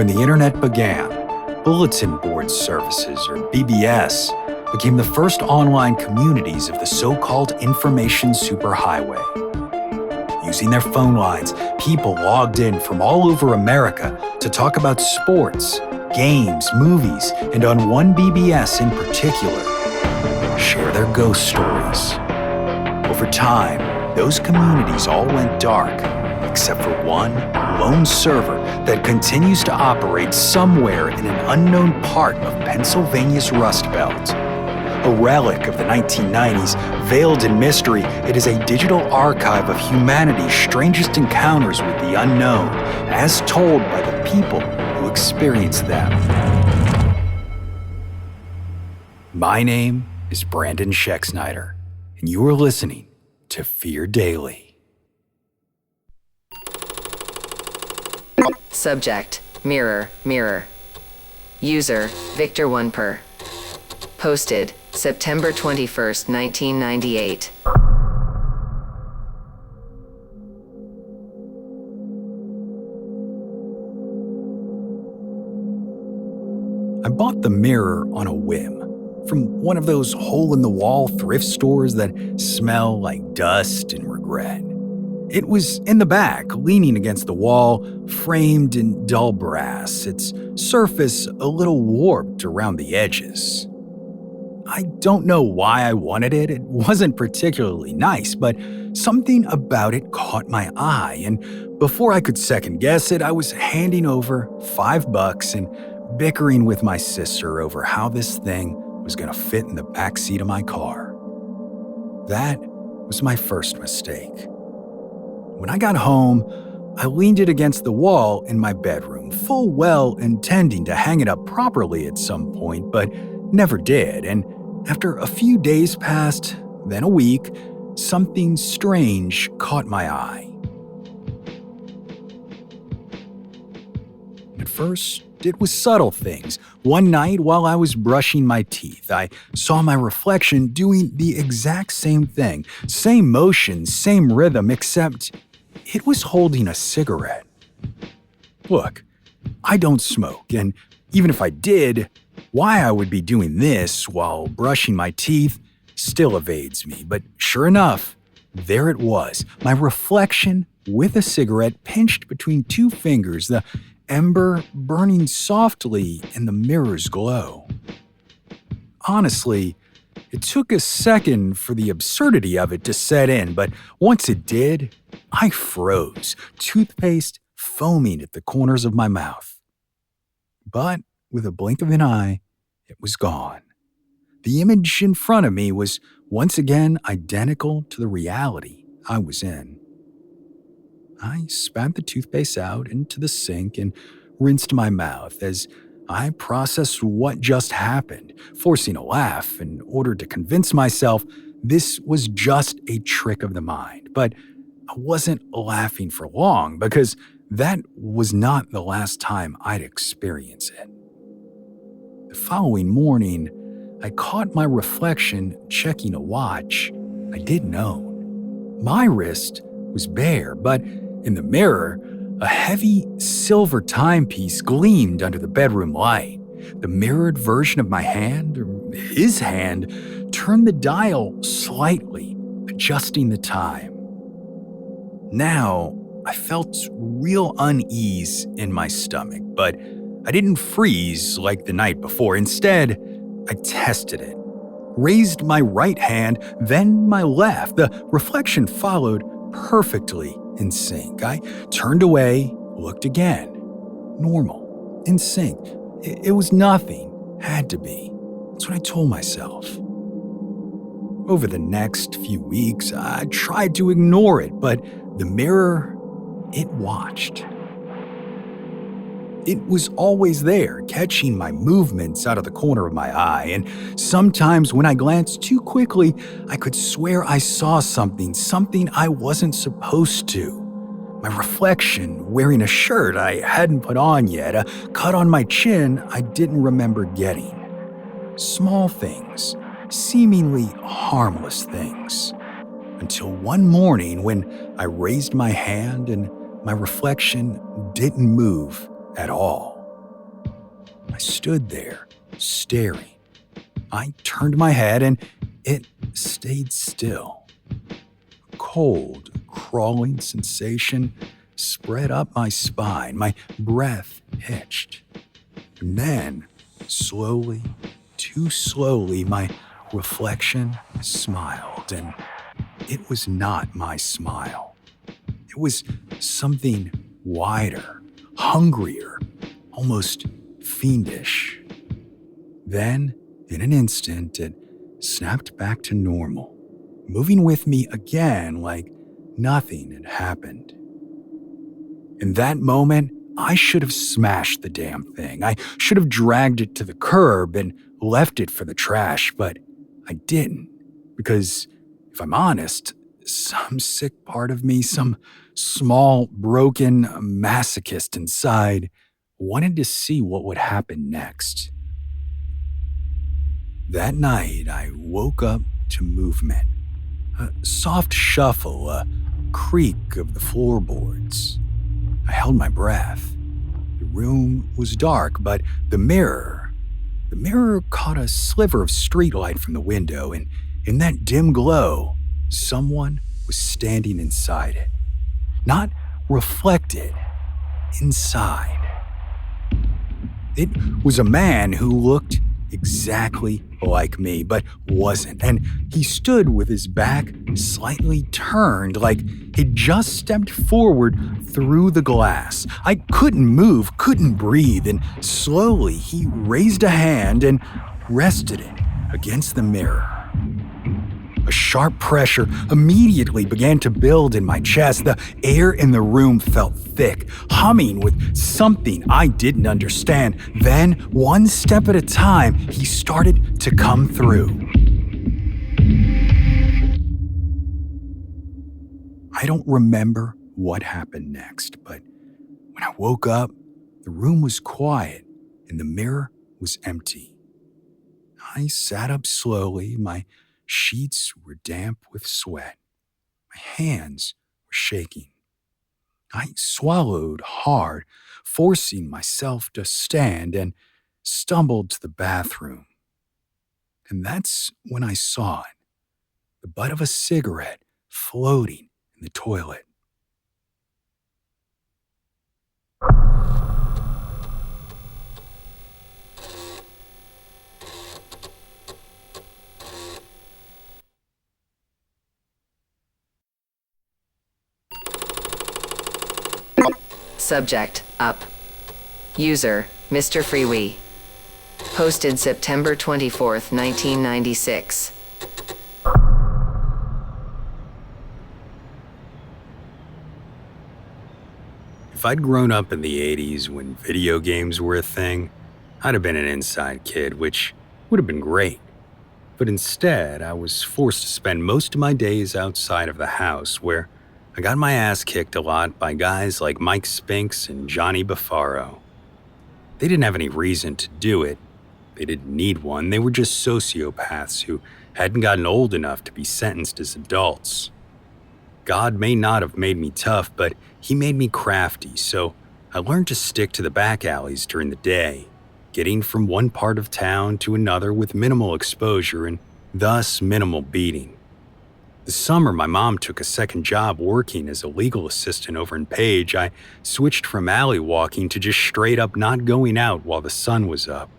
When the internet began, bulletin board services, or BBS, became the first online communities of the so-called information superhighway. Using their phone lines, people logged in from all over America to talk about sports, games, movies, and on one BBS in particular, share their ghost stories. Over time, those communities all went dark, except for one lone server that continues to operate somewhere in an unknown part of Pennsylvania's Rust Belt. A relic of the 1990s, veiled in mystery, it is a digital archive of humanity's strangest encounters with the unknown, as told by the people who experienced them. My name is Brandon Schexnayder, and you are listening to Fear Daily. Subject: Mirror, mirror. User: Victor 1per. Posted September 21st, 1998. I bought the mirror on a whim from one of those hole-in-the-wall thrift stores that smell like dust and regret. It was in the back, leaning against the wall, framed in dull brass, its surface a little warped around the edges. I don't know why I wanted it. It wasn't particularly nice, but something about it caught my eye, and before I could second-guess it, I was handing over $5 and bickering with my sister over how this thing was going to fit in the backseat of my car. That was my first mistake. When I got home, I leaned it against the wall in my bedroom, full well intending to hang it up properly at some point, but never did, and after a few days passed, then a week, something strange caught my eye. At first, it was subtle things. One night while I was brushing my teeth, I saw my reflection doing the exact same thing, same motion, same rhythm, except it was holding a cigarette. Look, I don't smoke, and even if I did, why I would be doing this while brushing my teeth still evades me. But sure enough, there it was, my reflection with a cigarette pinched between two fingers, the ember burning softly in the mirror's glow. Honestly, it took a second for the absurdity of it to set in, but once it did, I froze, toothpaste foaming at the corners of my mouth. But with a blink of an eye, it was gone. The image in front of me was once again identical to the reality I was in. I spat the toothpaste out into the sink and rinsed my mouth as I processed what just happened, forcing a laugh in order to convince myself this was just a trick of the mind. But I wasn't laughing for long because that was not the last time I'd experienced it. The following morning, I caught my reflection checking a watch I didn't own. My wrist was bare, but in the mirror, a heavy silver timepiece gleamed under the bedroom light. The mirrored version of my hand, or his hand, turned the dial slightly, adjusting the time. Now, I felt real unease in my stomach, but I didn't freeze like the night before. Instead, I tested it. Raised my right hand, then my left. The reflection followed perfectly in sync. I turned away, looked again. Normal, in sync. It was nothing, had to be. That's what I told myself. Over the next few weeks, I tried to ignore it, but the mirror, it watched. It was always there, catching my movements out of the corner of my eye, and sometimes when I glanced too quickly, I could swear I saw something I wasn't supposed to. My reflection wearing a shirt I hadn't put on yet, a cut on my chin I didn't remember getting. Small things, seemingly harmless things. Until one morning when I raised my hand and my reflection didn't move at all. stood there, staring. I turned my head and it stayed still. A cold, crawling sensation spread up my spine. My breath hitched. And then, slowly, too slowly, my reflection smiled. And it was not my smile. It was something wider, hungrier, almost fiendish. Then, in an instant, it snapped back to normal, moving with me again like nothing had happened. In that moment, I should have smashed the damn thing. I should have dragged it to the curb and left it for the trash, but I didn't. Because, if I'm honest, some sick part of me, some small, broken masochist inside, wanted to see what would happen next. That night, I woke up to movement. A soft shuffle, a creak of the floorboards. I held my breath. The room was dark, but the mirror caught a sliver of streetlight from the window, and in that dim glow, someone was standing inside it. Not reflected, inside. It was a man who looked exactly like me, but wasn't, and he stood with his back slightly turned, like he'd just stepped forward through the glass. I couldn't move, couldn't breathe, and slowly he raised a hand and rested it against the mirror. A sharp pressure immediately began to build in my chest. The air in the room felt thick, humming with something I didn't understand. Then, one step at a time, he started to come through. I don't remember what happened next, but when I woke up, the room was quiet and the mirror was empty. I sat up slowly, my sheets were damp with sweat. My hands were shaking. I swallowed hard, forcing myself to stand, and stumbled to the bathroom. And that's when I saw it, the butt of a cigarette floating in the toilet. Subject, up. User, Mr. Freewee. Posted September 24th, 1996. If I'd grown up in the 80s when video games were a thing, I'd have been an inside kid, which would have been great. But instead, I was forced to spend most of my days outside of the house, where I got my ass kicked a lot by guys like Mike Spinks and Johnny Buffaro. They didn't have any reason to do it. They didn't need one. They were just sociopaths who hadn't gotten old enough to be sentenced as adults. God may not have made me tough, but he made me crafty, so I learned to stick to the back alleys during the day, getting from one part of town to another with minimal exposure and thus minimal beating. The summer my mom took a second job working as a legal assistant over in Page, I switched from alley walking to just straight up not going out while the sun was up.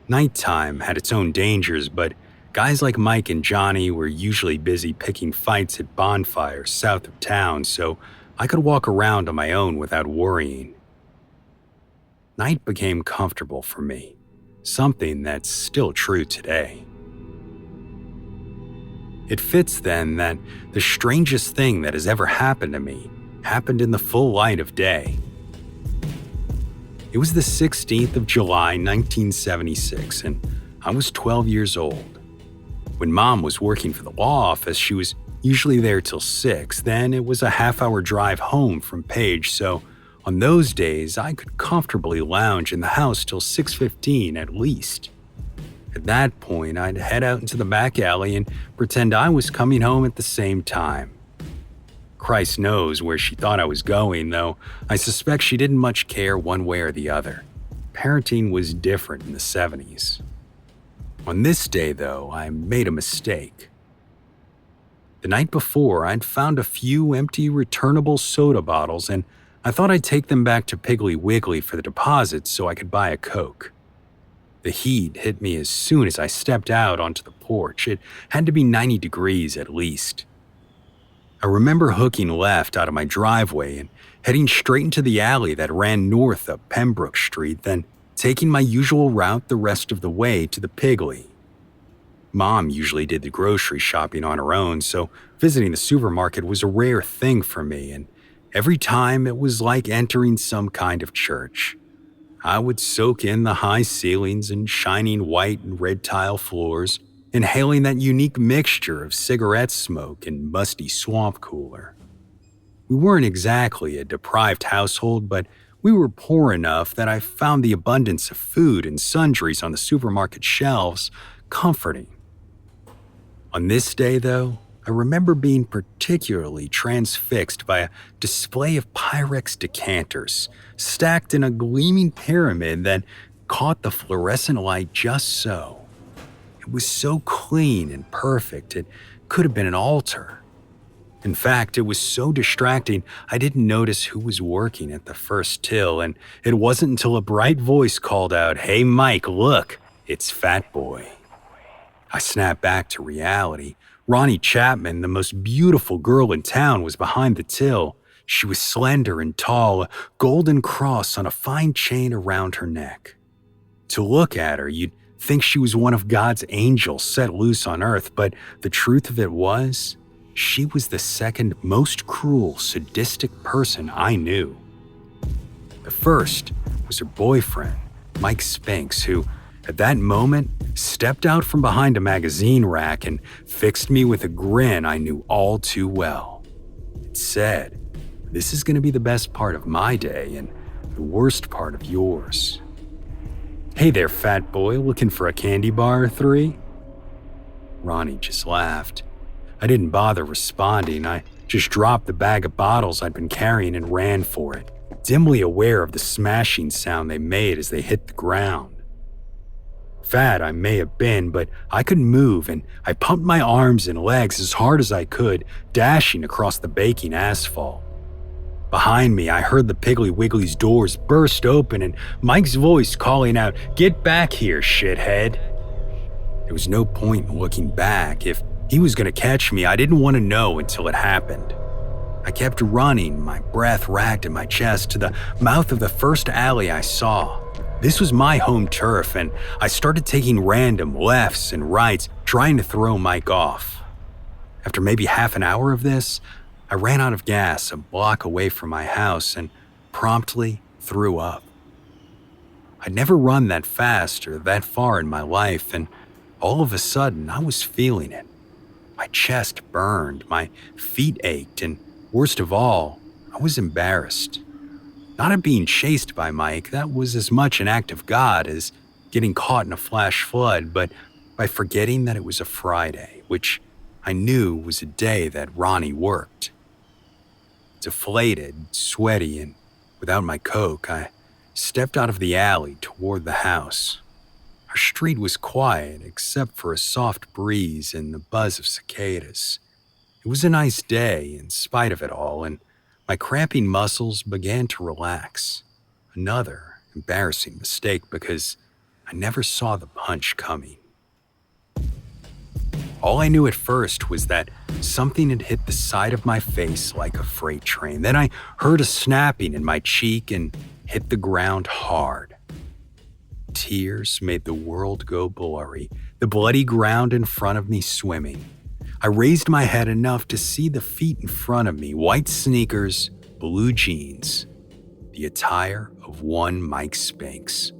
Nighttime had its own dangers, but guys like Mike and Johnny were usually busy picking fights at bonfires south of town, so I could walk around on my own without worrying. Night became comfortable for me, something that's still true today. It fits then that the strangest thing that has ever happened to me happened in the full light of day. It was the 16th of July, 1976, and I was 12 years old. When Mom was working for the law office, she was usually there till 6. Then it was a half-hour drive home from Page, so on those days, I could comfortably lounge in the house till 6:15 at least. At that point, I'd head out into the back alley and pretend I was coming home at the same time. Christ knows where she thought I was going, though I suspect she didn't much care one way or the other. parenting was different in the 70s. On this day, though, I made a mistake. The night before, I'd found a few empty returnable soda bottles, and I thought I'd take them back to Piggly Wiggly for the deposit so I could buy a Coke. The heat hit me as soon as I stepped out onto the porch. It had to be 90 degrees at least. I remember hooking left out of my driveway and heading straight into the alley that ran north up Pembroke Street, then taking my usual route the rest of the way to the Piggly. Mom usually did the grocery shopping on her own, so visiting the supermarket was a rare thing for me, and every time it was like entering some kind of church. I would soak in the high ceilings and shining white and red tile floors, inhaling that unique mixture of cigarette smoke and musty swamp cooler. We weren't exactly a deprived household, but we were poor enough that I found the abundance of food and sundries on the supermarket shelves comforting. On this day, though, I remember being particularly transfixed by a display of Pyrex decanters stacked in a gleaming pyramid that caught the fluorescent light just so. It was so clean and perfect, it could have been an altar. In fact, it was so distracting, I didn't notice who was working at the first till, and it wasn't until a bright voice called out, "Hey Mike, look, it's Fat Boy." I snapped back to reality. Ronnie Chapman, the most beautiful girl in town, was behind the till. She was slender and tall, a golden cross on a fine chain around her neck. To look at her, you'd think she was one of God's angels set loose on earth, but the truth of it was, she was the second most cruel, sadistic person I knew. The first was her boyfriend, Mike Spinks, who, at that moment, stepped out from behind a magazine rack and fixed me with a grin I knew all too well. It said, "This is going to be the best part of my day and the worst part of yours." "Hey there, fat boy, looking for a candy bar or three?" Ronnie just laughed. I didn't bother responding. I just dropped the bag of bottles I'd been carrying and ran for it, dimly aware of the smashing sound they made as they hit the ground. Fat I may have been, but I could move, and I pumped my arms and legs as hard as I could, dashing across the baking asphalt. Behind me, I heard the Piggly Wiggly's doors burst open and Mike's voice calling out, "Get back here, shithead." There was no point in looking back. If he was going to catch me, I didn't want to know until it happened. I kept running, my breath racked in my chest, to the mouth of the first alley I saw. This was my home turf, and I started taking random lefts and rights, trying to throw Mike off. After maybe half an hour of this, I ran out of gas a block away from my house and promptly threw up. I'd never run that fast or that far in my life, and all of a sudden I was feeling it. My chest burned, my feet ached, and worst of all, I was embarrassed. Not at being chased by Mike, that was as much an act of God as getting caught in a flash flood, but by forgetting that it was a Friday, which I knew was a day that Ronnie worked. Deflated, sweaty, and without my Coke, I stepped out of the alley toward the house. Our street was quiet except for a soft breeze and the buzz of cicadas. It was a nice day in spite of it all, and my cramping muscles began to relax. Another embarrassing mistake because I never saw the punch coming. All I knew at first was that something had hit the side of my face like a freight train. Then I heard a snapping in my cheek and hit the ground hard. Tears made the world go blurry, the bloody ground in front of me swimming. I raised my head enough to see the feet in front of me, white sneakers, blue jeans, the attire of one Mike Spinks.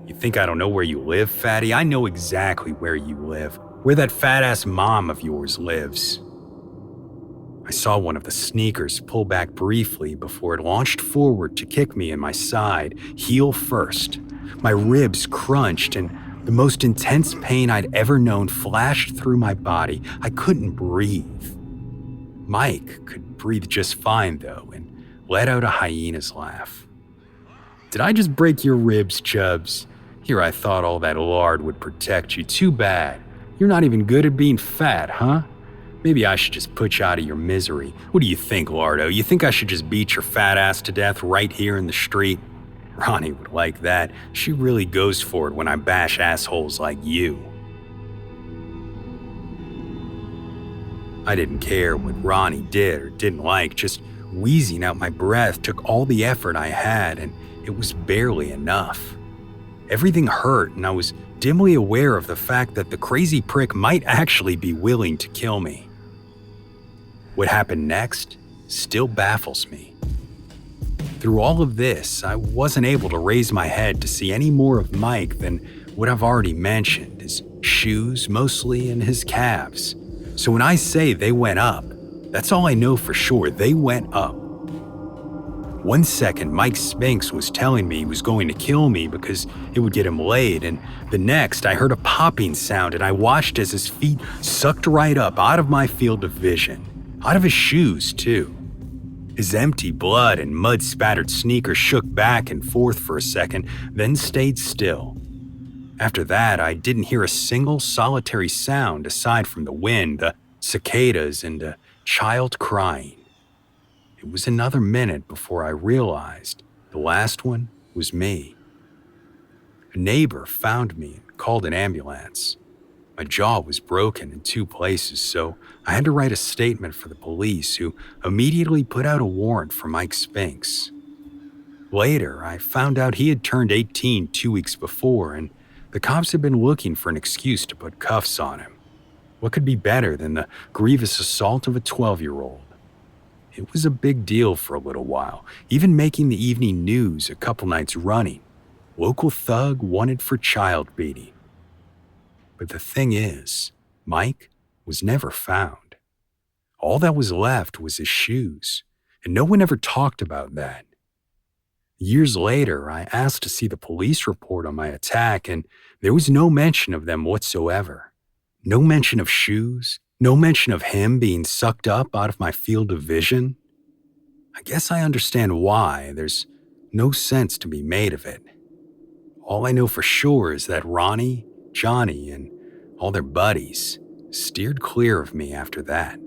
"You think I don't know where you live, fatty? I know exactly where you live, where that fat-ass mom of yours lives." I saw one of the sneakers pull back briefly before it launched forward to kick me in my side, heel first. My ribs crunched and the most intense pain I'd ever known flashed through my body. I couldn't breathe. Mike could breathe just fine, though, and let out a hyena's laugh. Did I just break your ribs, Chubbs? Here I thought all that lard would protect you. Too bad. You're not even good at being fat, huh? Maybe I should just put you out of your misery. What do you think, Lardo? You think I should just beat your fat ass to death right here in the street? Ronnie would like that. She really goes for it when I bash assholes like you. I didn't care what Ronnie did or didn't like. Just wheezing out my breath took all the effort I had, and it was barely enough. Everything hurt, and I was dimly aware of the fact that the crazy prick might actually be willing to kill me. What happened next still baffles me. Through all of this, I wasn't able to raise my head to see any more of Mike than what I've already mentioned, his shoes mostly and his calves. So when I say they went up, that's all I know for sure. They went up. 1 second, Mike Spinks was telling me he was going to kill me because it would get him laid, and the next, I heard a popping sound and I watched as his feet sucked right up out of my field of vision. Out of his shoes, too. His empty blood and mud-spattered sneakers shook back and forth for a second, then stayed still. After that, I didn't hear a single solitary sound aside from the wind, the cicadas, and a child crying. It was another minute before I realized the last one was me. A neighbor found me and called an ambulance. My jaw was broken in 2 places, so I had to write a statement for the police, who immediately put out a warrant for Mike Spinks. Later, I found out he had turned 18 2 weeks before, and the cops had been looking for an excuse to put cuffs on him. What could be better than the grievous assault of a 12-year-old? It was a big deal for a little while, even making the evening news a couple nights running. Local thug wanted for child beating. But the thing is, Mike was never found. All that was left was his shoes, and no one ever talked about that. Years later, I asked to see the police report on my attack, and there was no mention of them whatsoever. No mention of shoes, no mention of him being sucked up out of my field of vision. I guess I understand why. There's no sense to be made of it. All I know for sure is that Ronnie, Johnny, and all their buddies steered clear of me after that.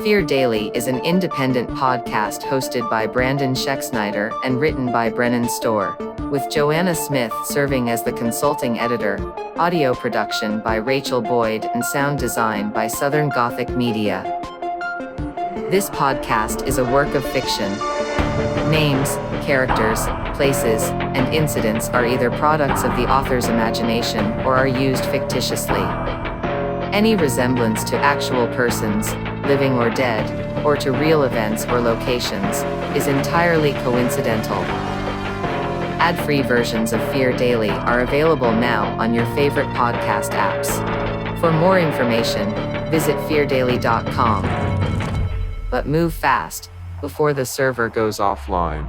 Fear Daily is an independent podcast hosted by Brandon Schexnayder and written by Brennan Storr, with Joanna Smith serving as the consulting editor, audio production by Rachel Boyd, and sound design by Southern Gothic Media. This podcast is a work of fiction. Names, characters, places, and incidents are either products of the author's imagination or are used fictitiously. Any resemblance to actual persons, living or dead, or to real events or locations, is entirely coincidental. Ad-free versions of Fear Daily are available now on your favorite podcast apps. For more information, visit feardaily.com. But move fast, before the server goes offline.